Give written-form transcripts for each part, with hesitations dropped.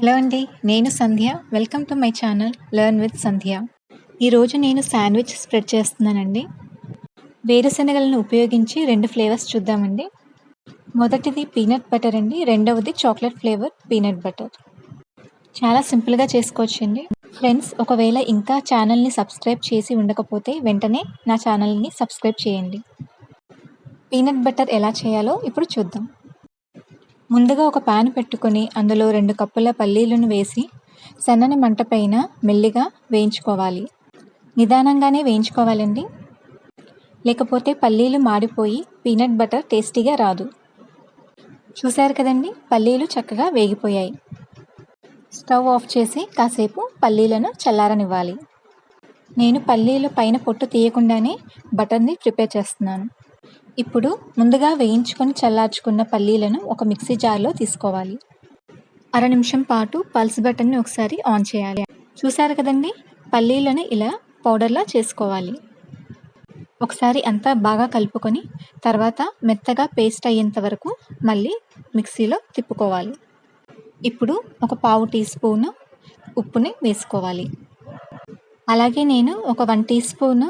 Hello అండి, నేను Sandhya. Welcome to my channel learn with Sandhya. ఈరోజు నేను శాండ్విచ్ స్ప్రెడ్ చేస్తున్నానండి. వేరుశనగలను ఉపయోగించి 2 ఫ్లేవర్స్ చూద్దామండి. మొదటిది పీనట్ బటర్ అండి, రెండవది చాక్లెట్ ఫ్లేవర్ పీనట్ బటర్. చాలా సింపుల్గా చేసుకోవచ్చండి. ఫ్రెండ్స్, ఒకవేళ ఇంకా ఛానల్ని సబ్స్క్రైబ్ చేసి ఉండకపోతే వెంటనే నా ఛానల్ని సబ్స్క్రైబ్ చేయండి. పీనట్ బటర్ ఎలా చేయాలో ఇప్పుడు చూద్దాం. ముందుగా ఒక పాన్ పెట్టుకొని అందులో 2 కప్పుల పల్లీలను వేసి సన్నని మంట పైన మెల్లిగా వేయించుకోవాలి. నిదానంగానే వేయించుకోవాలండి, లేకపోతే పల్లీలు మాడిపోయి పీనట్ బటర్ టేస్టీగా రాదు. చూశారు కదండి, పల్లీలు చక్కగా వేగిపోయాయి. స్టవ్ ఆఫ్ చేసి కాసేపు పల్లీలను చల్లారనివ్వాలి. నేను పల్లీలు పైన పొట్టు తీయకుండానే బటర్ని ప్రిపేర్ చేస్తున్నాను. ఇప్పుడు ముందుగా వేయించుకొని చల్లార్చుకున్న పల్లీలను ఒక మిక్సీ జార్లో తీసుకోవాలి. అర నిమిషం పాటు పల్స్ బటన్ని ఒకసారి ఆన్ చేయాలి. చూసారు కదండి, పల్లీలను ఇలా పౌడర్లా చేసుకోవాలి. ఒకసారి అంతా బాగా కలుపుకొని తర్వాత మెత్తగా పేస్ట్ అయ్యేంత వరకు మళ్ళీ మిక్సీలో తిప్పుకోవాలి. ఇప్పుడు ఒక పావు టీ స్పూన్ ఉప్పుని వేసుకోవాలి. అలాగే నేను ఒక 1 teaspoon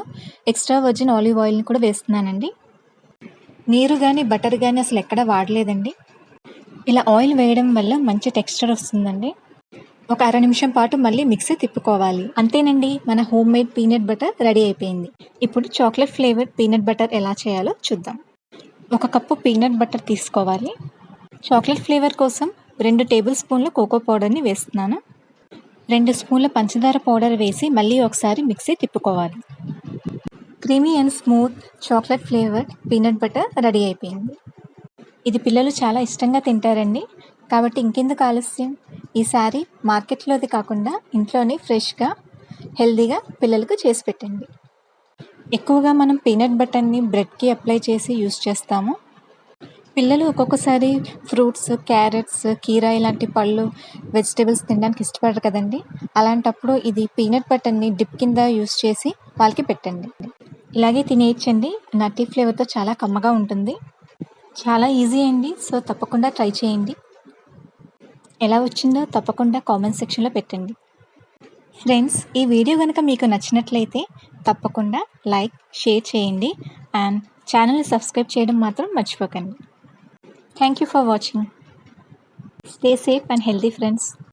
extra virgin olive ఆయిల్ని కూడా వేస్తున్నానండి. నీరు కానీ బటర్ కానీ అసలు ఎక్కడ వాడలేదండి. ఇలా ఆయిల్ వేయడం వల్ల మంచి టెక్స్చర్ వస్తుందండి. ఒక అర నిమిషం పాటు మళ్ళీ మిక్సీ తిప్పుకోవాలి. అంతేనండి, మన home made peanut butter ready అయిపోయింది. ఇప్పుడు చాక్లెట్ ఫ్లేవర్ పీనట్ బటర్ ఎలా చేయాలో చూద్దాం. 1 కప్పు పీనట్ బటర్ తీసుకోవాలి. చాక్లెట్ ఫ్లేవర్ కోసం 2 టేబుల్ స్పూన్ల కోకో పౌడర్ని వేస్తున్నాను. 2 స్పూన్ల పంచదార పౌడర్ వేసి మళ్ళీ ఒకసారి మిక్సీ తిప్పుకోవాలి. Creamy and smooth chocolate flavour peanut butter ready అయిపోయింది. ఇది పిల్లలు చాలా ఇష్టంగా తింటారండి. కాబట్టి ఇంకెందుకు ఆలస్యం, ఈసారి మార్కెట్లోది కాకుండా ఇంట్లోనే ఫ్రెష్గా హెల్దీగా పిల్లలకు చేసి పెట్టండి. ఎక్కువగా మనం పీనట్ బటర్ని బ్రెడ్కి అప్లై చేసి యూస్ చేస్తాము. పిల్లలు ఒక్కొక్కసారి ఫ్రూట్స్, క్యారెట్స్, కీరా ఇలాంటి పళ్ళు, వెజిటేబుల్స్ తినడానికి ఇష్టపడరు కదండి. అలాంటప్పుడు ఇది పీనట్ బటర్ని డిప్ కింద యూస్ చేసి వాళ్ళకి పెట్టండి. ఇలాగే తినేయచ్చండి. నట్టి ఫ్లేవర్తో చాలా కమ్మగా ఉంటుంది. చాలా ఈజీ అండి. సో తప్పకుండా ట్రై చేయండి. ఎలా వచ్చిందో తప్పకుండా కామెంట్ సెక్షన్లో పెట్టండి. ఫ్రెండ్స్, ఈ వీడియో కనుక మీకు నచ్చినట్లయితే తప్పకుండా లైక్, షేర్ చేయండి అండ్ ఛానల్ని సబ్స్క్రైబ్ చేయడం మాత్రం మర్చిపోకండి. Thank you for watching. Stay safe and healthy friends.